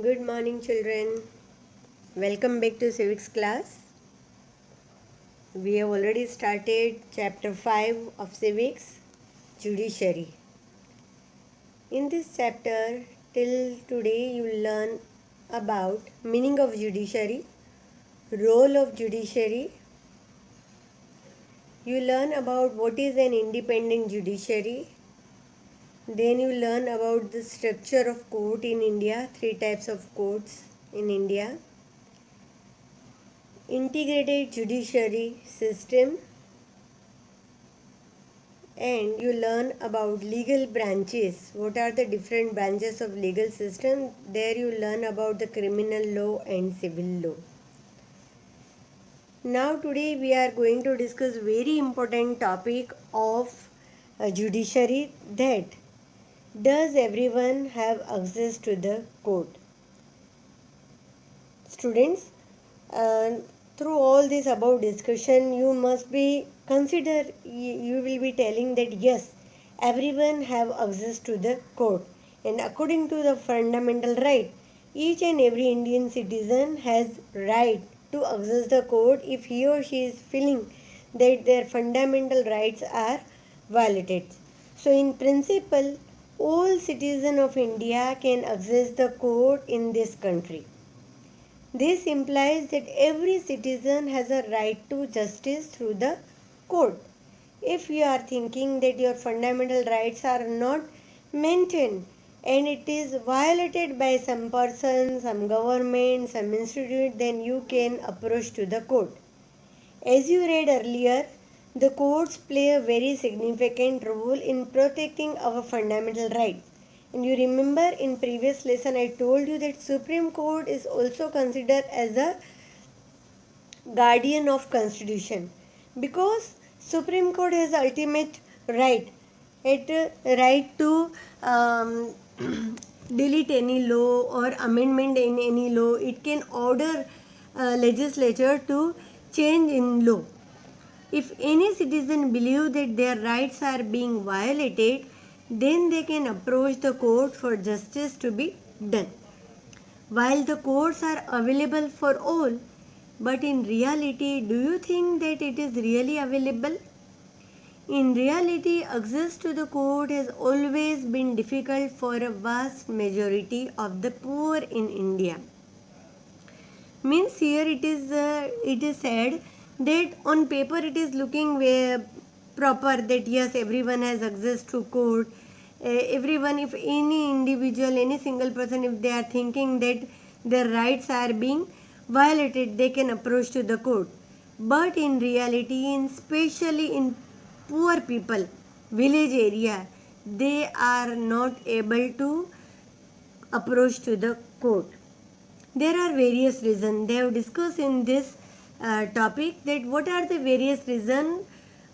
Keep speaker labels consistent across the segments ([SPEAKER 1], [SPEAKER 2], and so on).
[SPEAKER 1] Good morning, children. Welcome back to civics class. We have already started chapter 5 of civics, judiciary. In this chapter, till today, you will learn about meaning of judiciary, role of judiciary. You learn about what is an independent judiciary. Then you learn about the structure of court in India, three types of courts in India. Integrated judiciary system, and you learn about legal branches. What are the different branches of legal system? There you learn about the criminal law and civil law. Now today we are going to discuss very important topic of judiciary, that does everyone have access to the court? Students, uh, through all this above discussion, you must be consider, you will be telling that yes, everyone have access to the court, and according to the fundamental right, each and every Indian citizen has right to access the court if he or she is feeling that their fundamental rights are violated. So in principle, all citizens of India can access the court in this country. This implies that every citizen has a right to justice through the court. If you are thinking that your fundamental rights are not maintained and it is violated by some person, some government, some institute, then you can approach to the court. As you read earlier, the courts play a very significant role in protecting our fundamental rights. And you remember in previous lesson I told you that Supreme Court is also considered as a guardian of constitution, because Supreme Court has ultimate right, right to um, delete any law or amendment in any law. It can order legislature to change in law. If any citizen believe that their rights are being violated, then they can approach the court for justice to be done. While the courts are available for all, but in reality, do you think that it is really available? In reality, access to the court has always been difficult for a vast majority of the poor in India. Means here it is said that on paper it is looking proper, that yes, everyone has access to court. Everyone, if any individual, any single person, if they are thinking that their rights are being violated, they can approach to the court. But in reality, in especially in poor people, village area, they are not able to approach to the court. There are various reasons. They have discussed in this topic that what are the various reasons.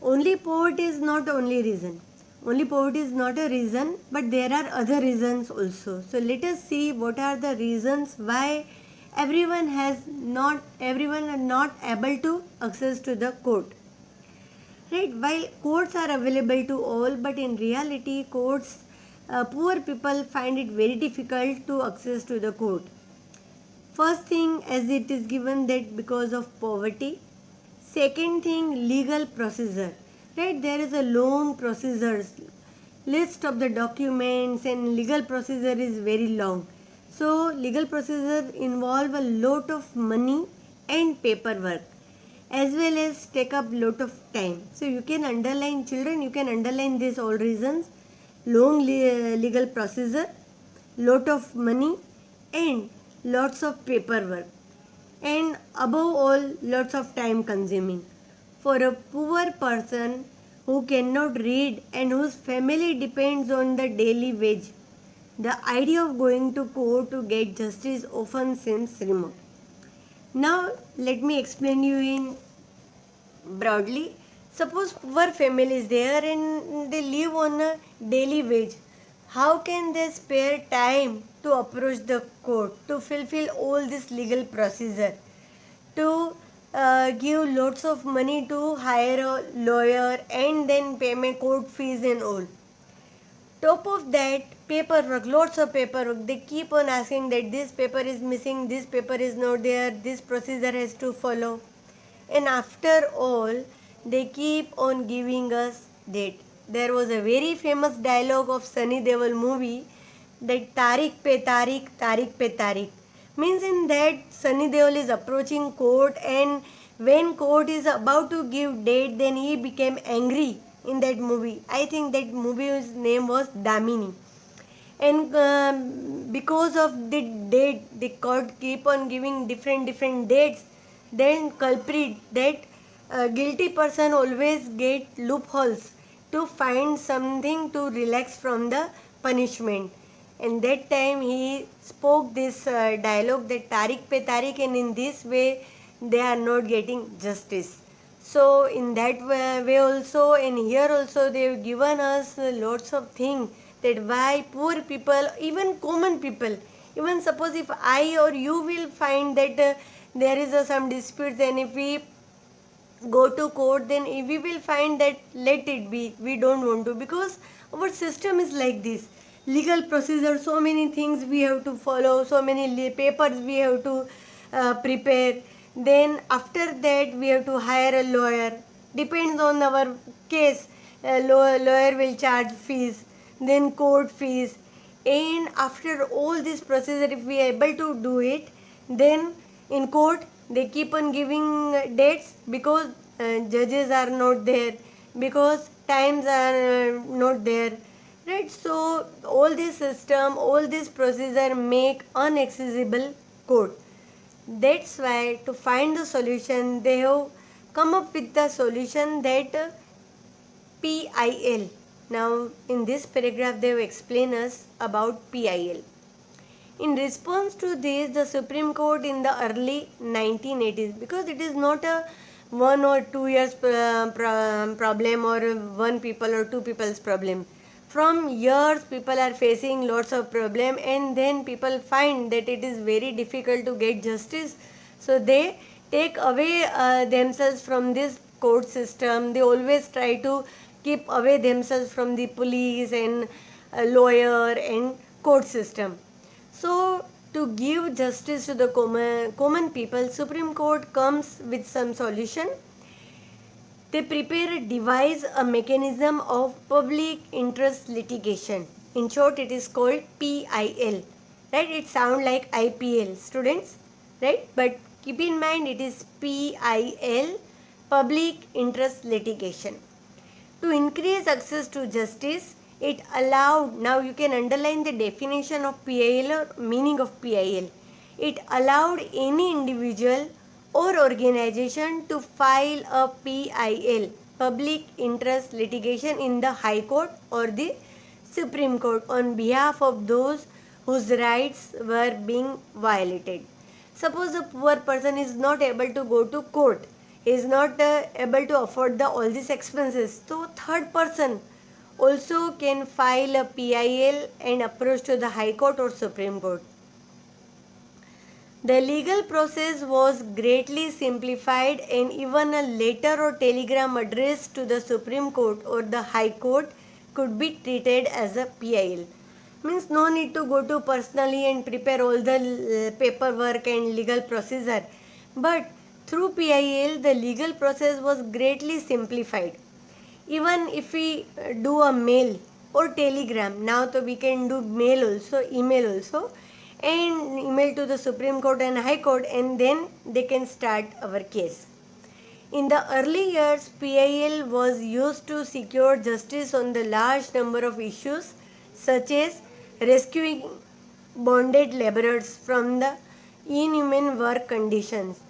[SPEAKER 1] Only poverty is not only reason. Only poverty is not a reason, but there are other reasons also. So let us see what are the reasons why everyone are not able to access to the court. Right? While courts are available to all, but in reality, poor people find it very difficult to access to the court. First thing, as it is given that because of poverty. Second thing, legal procedure. Right? There is a long procedures, list of the documents, and legal procedure is very long. So legal procedure involve a lot of money and paperwork, as well as take up lot of time. So you can underline, children, you can underline these all reasons: long legal procedure, lot of money, and lots of paperwork, and above all, lots of time consuming. For a poor person who cannot read and whose family depends on the daily wage, the idea of going to court to get justice often seems remote. Now, let me explain you in broadly. Suppose poor family is there and they live on a daily wage. How can they spare time to approach the court, to fulfill all this legal procedure, to give lots of money to hire a lawyer and then payment court fees and all? Top of that, paperwork, lots of paperwork. They keep on asking that this paper is missing, this paper is not there, this procedure has to follow. And after all, they keep on giving us date. There was a very famous dialogue of Sunny Deol movie that Tariq pe Tariq, Tariq pe Tariq. Means in that Sunny Deol is approaching court, and when court is about to give date, then he became angry in that movie. I think that movie's name was Damini. And because of the date, the court keep on giving different dates. Then culprit, that guilty person always get loopholes to find something to relax from the punishment. And that time he spoke this dialogue that Tariq pe Tariq, and in this way they are not getting justice. So in that way also, and here also, they have given us lots of things, that why poor people, even common people, even suppose if I or you will find that there is some dispute, then if we go to court, then we will find that let it be, we don't want to, because our system is like this. Legal procedure, so many things we have to follow, so many papers we have to prepare. Then after that we have to hire a lawyer, depends on our case. A lawyer will charge fees, then court fees. And after all this procedure, if we are able to do it, then in court they keep on giving dates, because judges are not there, because times are not there, right? So all this system, all this procedure make inaccessible court. That's why to find the solution, they have come up with the solution that PIL. Now in this paragraph they have explained us about PIL. In response to this, the Supreme Court in the early 1980s, because it is not a 1 or 2 years problem, or one people or two people's problem. From years people are facing lots of problem, and then people find that it is very difficult to get justice. So they take away themselves from this court system. They always try to keep away themselves from the police and lawyer and court system. So, to give justice to the common people, Supreme Court comes with some solution. They devise a mechanism of public interest litigation. In short, it is called PIL. Right? It sounds like IPL, students. Right? But keep in mind, it is PIL, public interest litigation. To increase access to justice, it allowed, now you can underline the definition of PIL or meaning of PIL. It allowed any individual or organization to file a PIL, public interest litigation, in the High Court or the Supreme Court on behalf of those whose rights were being violated. Suppose a poor person is not able to go to court, is not able to afford all these expenses, so third person also can file a PIL and approach to the High Court or Supreme Court. The legal process was greatly simplified, and even a letter or telegram addressed to the Supreme Court or the High Court could be treated as a PIL. Means no need to go to personally and prepare all the paperwork and legal procedure. But through PIL, the legal process was greatly simplified. Even if we do a mail or telegram, now so we can do mail also, email also, and email to the Supreme Court and High Court, and then they can start our case. In the early years, PIL was used to secure justice on the large number of issues, such as rescuing bonded laborers from the inhuman work conditions.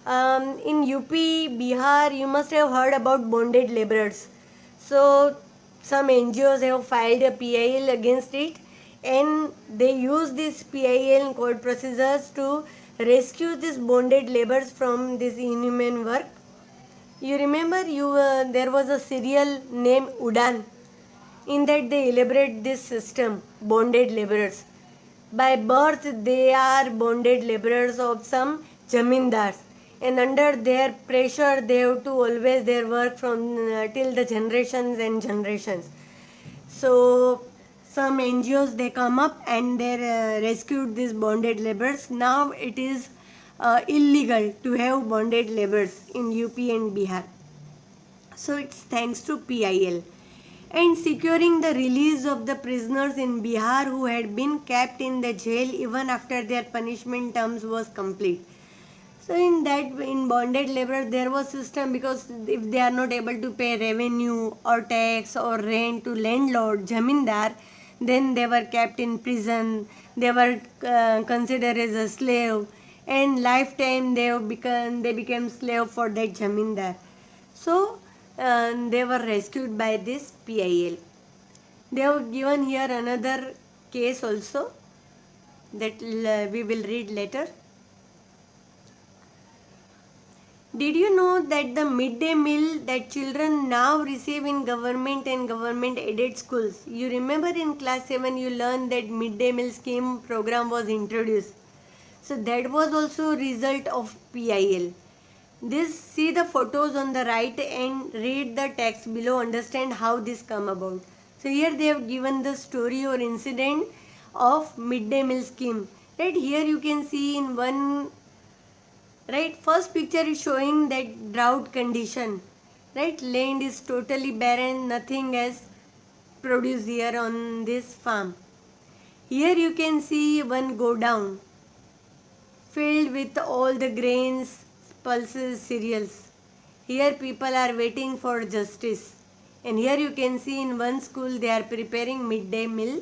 [SPEAKER 1] In UP, Bihar, you must have heard about bonded laborers. So some NGOs have filed a PIL against it, and they use this PIL court procedures to rescue these bonded laborers from this inhuman work. You remember there was a serial named Udan. In that they elaborate this system, bonded laborers. By birth they are bonded laborers of some jamindars, and under their pressure they have to always their work from till the generations and generations. So some NGOs they come up and they rescued these bonded laborers. Now it is illegal to have bonded laborers in UP and Bihar. So it's thanks to PIL. And securing the release of the prisoners in Bihar who had been kept in the jail even after their punishment terms was complete. So in bonded labor there was system, because if they are not able to pay revenue or tax or rent to landlord jamindar, then they were kept in prison. They were considered as a slave, and lifetime they became slave for that jamindar. So they were rescued by this PIL. They have given here another case also that we will read later. Did you know that the midday meal that children now receive in government and government aided schools? You remember in class 7 you learned that midday meal scheme program was introduced. So that was also a result of PIL. This, see the photos on the right and read the text below, understand how this come about. So here they have given the story or incident of midday meal scheme. Right here you can see in one, right, first picture is showing that drought condition. Right, land is totally barren, nothing has produced here on this farm. Here you can see one go down filled with all the grains, pulses, cereals. Here people are waiting for justice. And here you can see in one school they are preparing midday meal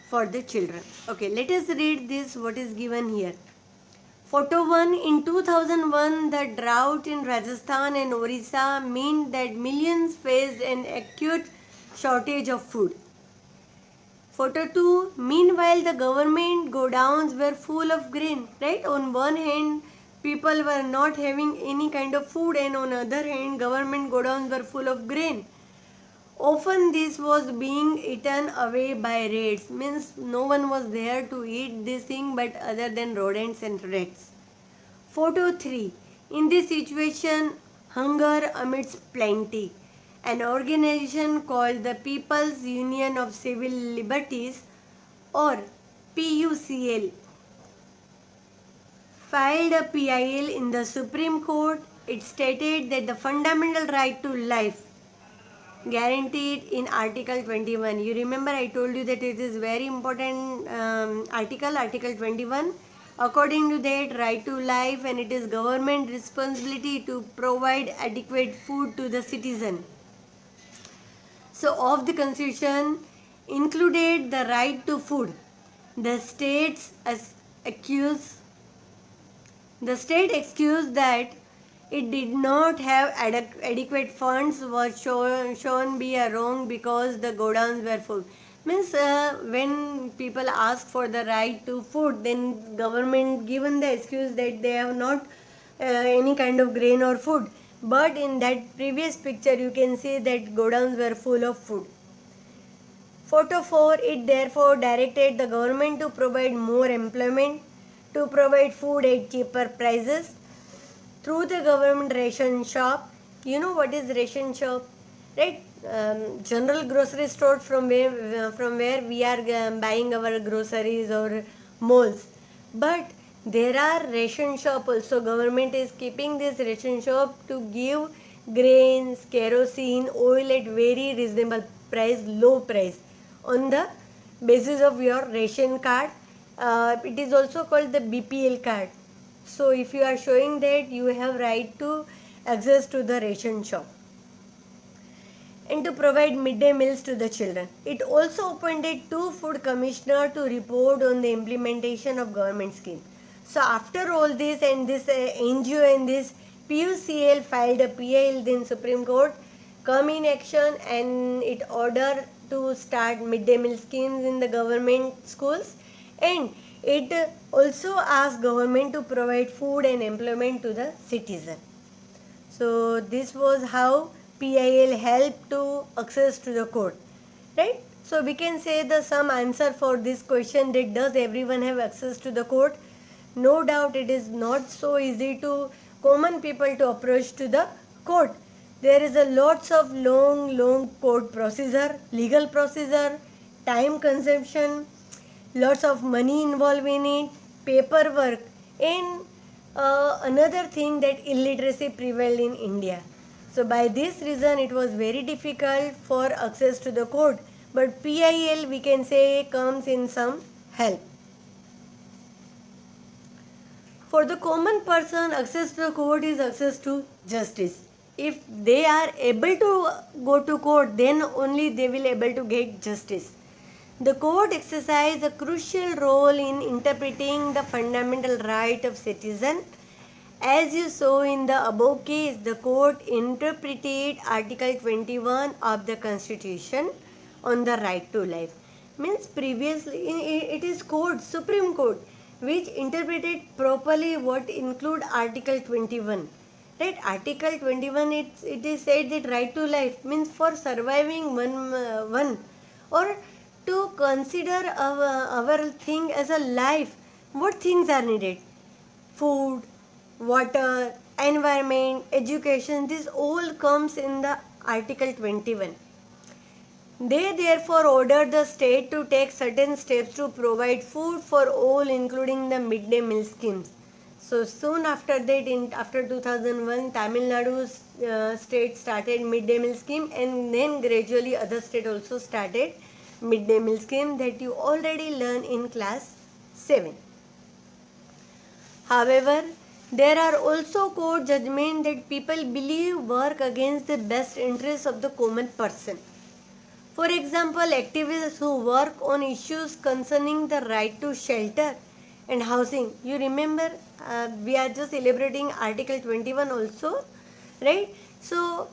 [SPEAKER 1] for the children. Okay, let us read this what is given here. Photo 1. In 2001, the drought in Rajasthan and Orissa meant that millions faced an acute shortage of food. Photo 2. Meanwhile, the government godowns were full of grain. Right? On one hand, people were not having any kind of food, and on other hand, government godowns were full of grain. Often this was being eaten away by rats. Means no one was there to eat this thing but other than rodents and rats. Photo 3. In this situation, hunger amidst plenty. An organization called the People's Union of Civil Liberties, or PUCL, filed a PIL in the Supreme Court. It stated that the fundamental right to life guaranteed in Article 21. You remember I told you that it is very important Article 21. According to that, right to life, and it is government responsibility to provide adequate food to the citizen. So of the constitution included the right to food. The states accused that it did not have adequate funds was shown be a wrong because the godowns were full. Means when people ask for the right to food, then government given the excuse that they have not any kind of grain or food. But in that previous picture you can see that godowns were full of food. Photo 4. It therefore directed the government to provide more employment, to provide food at cheaper prices through the government ration shop. You know what is ration shop, right? General grocery store from where we are buying our groceries or malls. But there are ration shop also. Government is keeping this ration shop to give grains, kerosene, oil at very reasonable price, low price, on the basis of your ration card. It is also called the BPL card. So if you are showing that, you have right to access to the ration shop and to provide midday meals to the children. It also appointed 2 food commissioners to report on the implementation of government scheme. So after all this, and this NGO and this PUCL filed a PIL in Supreme Court, come in action, and it ordered to start midday meal schemes in the government schools, and it also asked government to provide food and employment to the citizen. So this was how PIL helped to access to the court, right? So we can say the some answer for this question, that does everyone have access to the court? No doubt it is not so easy to common people to approach to the court. There is a lots of long court procedure, legal procedure, time consumption, lots of money involved in it, paperwork, and another thing that illiteracy prevailed in India. So by this reason it was very difficult for access to the court, but PIL we can say comes in some help. For the common person, access to the court is access to justice. If they are able to go to court, then only they will able to get justice. The court exercise a crucial role in interpreting the fundamental right of citizen. As you saw in the above case, the court interpreted Article 21 of the Constitution on the right to life. Means previously it is court, Supreme Court, which interpreted properly what include Article 21. Right, Article 21 it is said that right to life means for surviving one or to consider our thing as a life, what things are needed? Food, water, environment, education, this all comes in the Article 21. They therefore ordered the state to take certain steps to provide food for all, including the midday meal schemes. So soon after that, after 2001, Tamil Nadu's state started midday meal scheme, and then gradually other state also started midday meal scheme that you already learn in class 7. However, there are also court judgments that people believe work against the best interests of the common person. For example, activists who work on issues concerning the right to shelter and housing. You remember, we are just elaborating Article 21 also, right? So,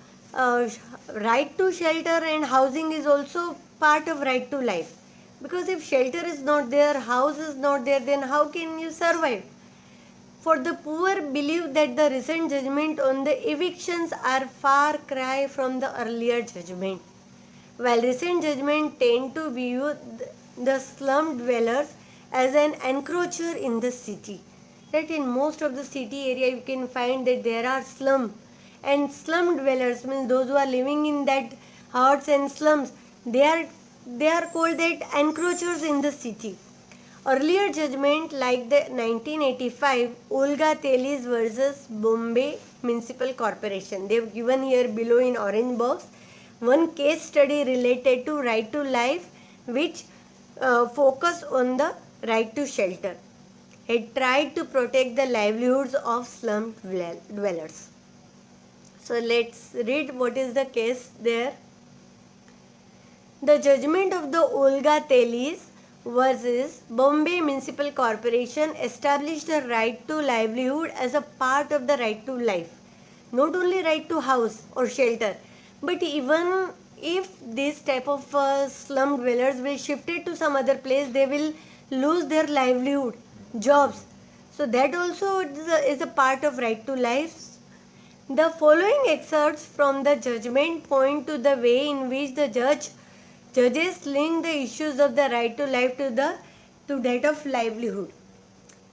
[SPEAKER 1] right to shelter and housing is also part of right to life. Because if shelter is not there, house is not there, then how can you survive? For the poor believe that the recent judgment on the evictions are far cry from the earlier judgment. While recent judgment tend to view the slum dwellers as an encroacher in the city. That in most of the city area you can find that there are slum, and slum dwellers means those who are living in that huts and slums, they are called that encroachers in the city. Earlier judgment like the 1985 Olga Telis versus Bombay Municipal Corporation. They have given here below in orange box one case study related to right to life, which focus on the right to shelter. It tried to protect the livelihoods of slum dwellers. So let's read what is the case there. The judgment of the Olga Telis versus Bombay Municipal Corporation established the right to livelihood as a part of the right to life. Not only right to house or shelter, but even if this type of slum dwellers will shift it to some other place, they will lose their livelihood, jobs. So that also is a part of right to life. The following excerpts from the judgment point to the way in which the judges link the issues of the right to life to that of livelihood.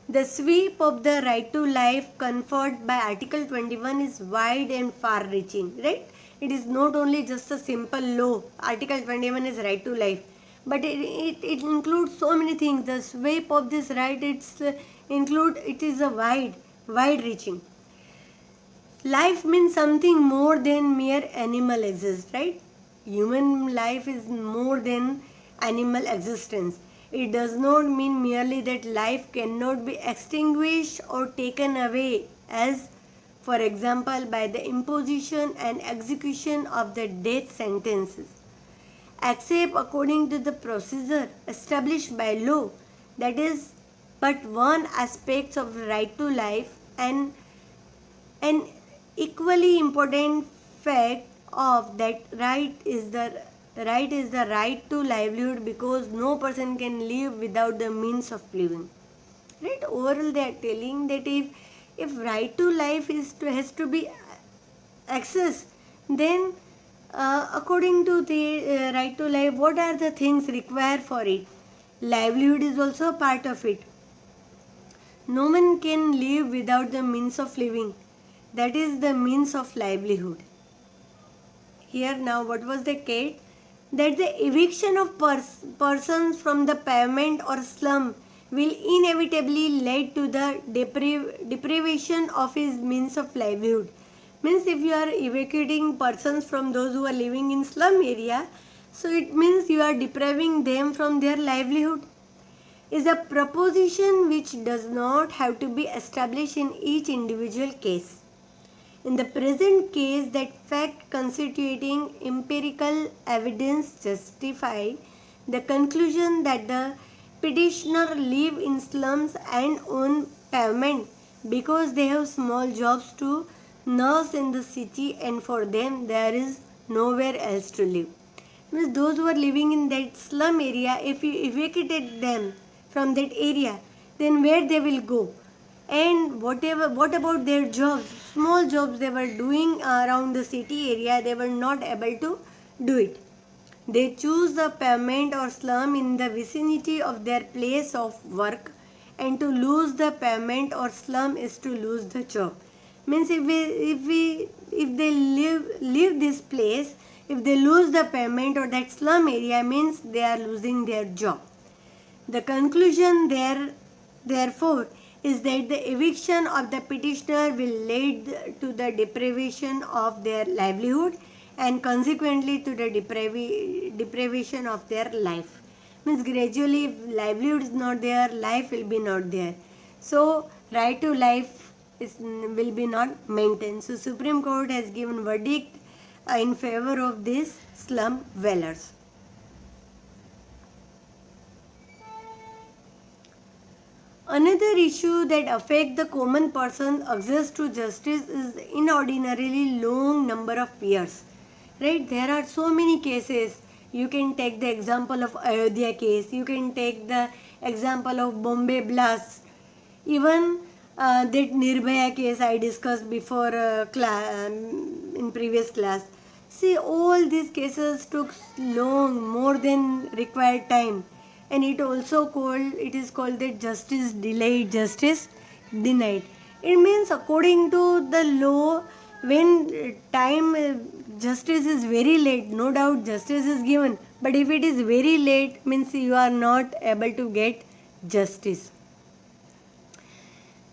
[SPEAKER 1] The sweep of the right to life conferred by Article 21 is wide and far-reaching, right? It is not only just a simple law. Article 21 is right to life, but it includes so many things. The sweep of this right it is a wide-reaching. Life means something more than mere animal exists, right? Human life is more than animal existence. It does not mean merely that life cannot be extinguished or taken away, as for example by the imposition and execution of the death sentences, except according to the procedure established by law. That is but one aspect of the right to life, and an equally important fact of that right is the right to livelihood, because no person can live without the means of living. Right? Overall, they are telling that if right to life has to be accessed, then according to the right to life, what are the things required for it? Livelihood is also a part of it. No one can live without the means of living. That is the means of livelihood. Here now, what was the case? that the eviction of persons from the pavement or slum will inevitably lead to the deprivation of his means of livelihood. Means if you are evacuating persons from those who are living in slum area, so it means you are depriving them from their livelihood. Is a proposition which does not have to be established in each individual case. In the present case, that fact constituting empirical evidence justify the conclusion that the petitioner live in slums and on pavement because they have small jobs to nurse in the city, and for them there is nowhere else to live. Means those who are living in that slum area, if you evacuated them from that area, then where they will go? And what about their jobs? Small jobs they were doing around the city area, they were not able to do it. They choose the pavement or slum in the vicinity of their place of work, and to lose the pavement or slum is to lose the job. Means if they leave this place, if they lose the pavement or that slum area, means they are losing their job. The conclusion therefore is that the eviction of the petitioner will lead to the deprivation of their livelihood and consequently to the deprivation of their life. Means gradually if livelihood is not there, life will be not there. So right to life will be not maintained. So Supreme Court has given verdict in favor of these slum dwellers. Another issue that affects the common person's access to justice is inordinarily long number of years. Right? There are so many cases. You can take the example of Ayodhya case. You can take the example of Bombay blast. Even that Nirbhaya case I discussed before in previous class. See, all these cases took long, more than required time, and it is called the justice delayed, justice denied. It means according to the law, when time justice is very late, no doubt justice is given, but if it is very late, means you are not able to get justice.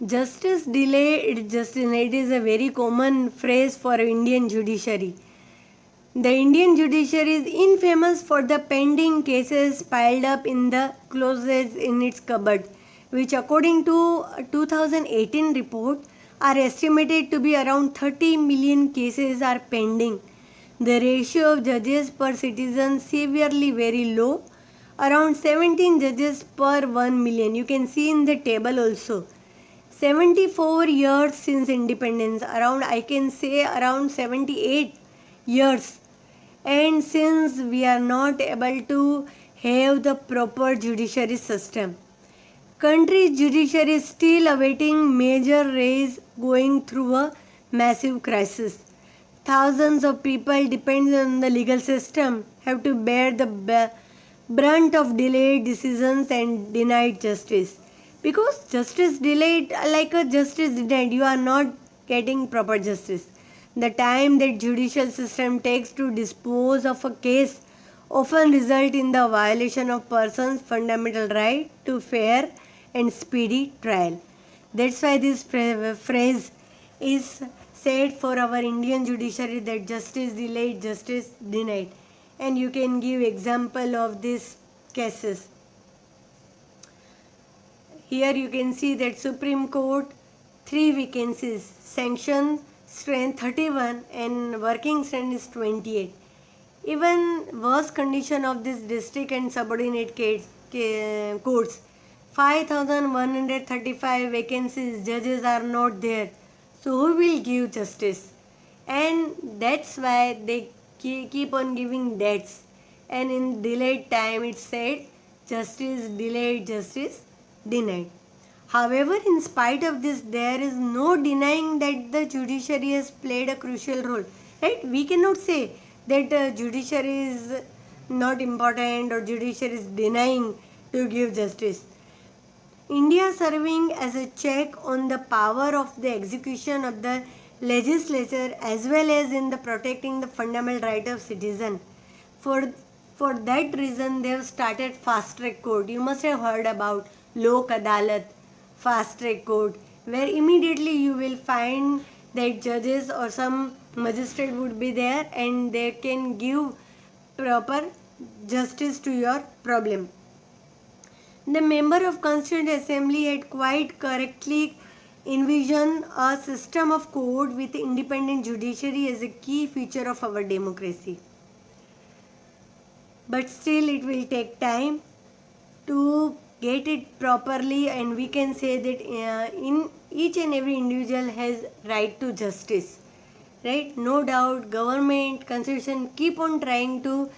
[SPEAKER 1] Justice delayed, justice denied is a very common phrase for Indian judiciary. The Indian judiciary is infamous for the pending cases piled up in the closets in its cupboard, which according to a 2018 report are estimated to be around 30 million cases are pending. The ratio of judges per citizen severely very low, around 17 judges per 1 million. You can see in the table also. 74 years since independence, around 78 years, and since we are not able to have the proper judiciary system, country's judiciary is still awaiting major raise, going through a massive crisis. Thousands of people depending on the legal system have to bear the brunt of delayed decisions and denied justice. Because justice delayed, like a justice denied, you are not getting proper justice. The time that judicial system takes to dispose of a case often result in the violation of person's fundamental right to fair and speedy trial. That's why this phrase is said for our Indian judiciary, that justice delayed, justice denied. And you can give example of these cases. Here you can see that Supreme Court 3 vacancies, sanction strength 31 and working strength is 28. Even worse condition of this district and subordinate courts, 5,135 vacancies, judges are not there. So who will give justice? And that's why they keep on giving dates. And in delayed time it said justice delayed, justice denied. However, in spite of this, there is no denying that the judiciary has played a crucial role. Right? We cannot say that judiciary is not important or judiciary is denying to give justice. India serving as a check on the power of the execution of the legislature as well as in the protecting the fundamental right of citizen. For For that reason, they have started fast track court. You must have heard about Lok Adalat, fast track court, where immediately you will find that judges or some magistrate would be there and they can give proper justice to your problem. The member of Constituent Assembly had quite correctly envisioned a system of court with independent judiciary as a key feature of our democracy. But still it will take time to get it properly, and we can say that in each and every individual has right to justice, right? No doubt government, constitution keep on trying to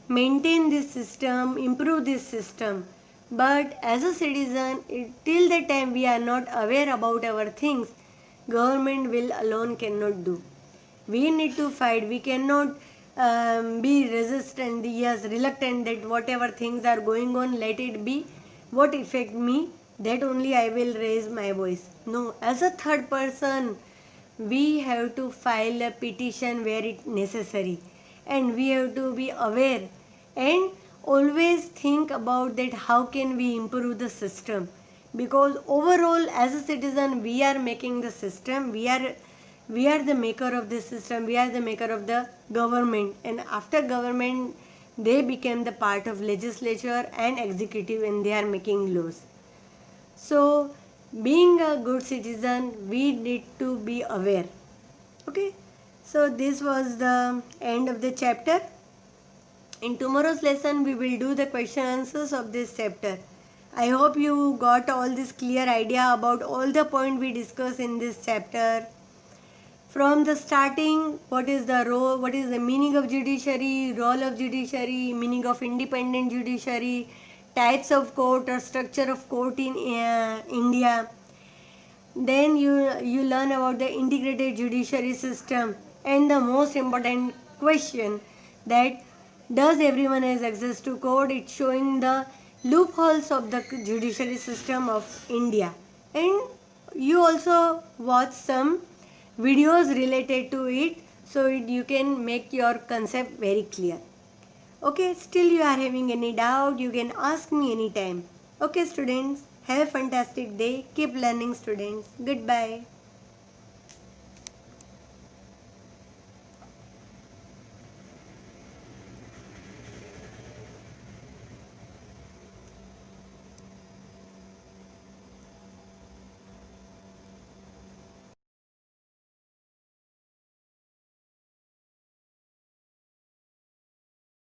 [SPEAKER 1] maintain this system, improve this system, but as a citizen till the time we are not aware about our things, government will alone cannot do. We need to fight. We cannot be resistant, yes, reluctant that whatever things are going on, let it be. What affect me, that only I will raise my voice. No, as a third person, we have to file a petition where it necessary, and we have to be aware and always think about that how can we improve the system, because overall as a citizen we are making the system, we are the maker of this system, we are the maker of the government, and after government they became the part of legislature and executive and they are making laws. So being a good citizen we need to be aware. Okay, so this was the end of the chapter. In tomorrow's lesson we will do the question answers of this chapter. I hope you got all this clear idea about all the point we discussed in this chapter. From the starting, what is the role, what is the meaning of judiciary, role of judiciary, meaning of independent judiciary, types of court or structure of court in India. Then you learn about the integrated judiciary system, and the most important question, that does everyone has access to court? It's showing the loopholes of the judiciary system of India. And you also watch some videos related to it, so you can make your concept very clear. Okay, still you are having any doubt, you can ask me anytime. Okay students, have a fantastic day. Keep learning students. Goodbye.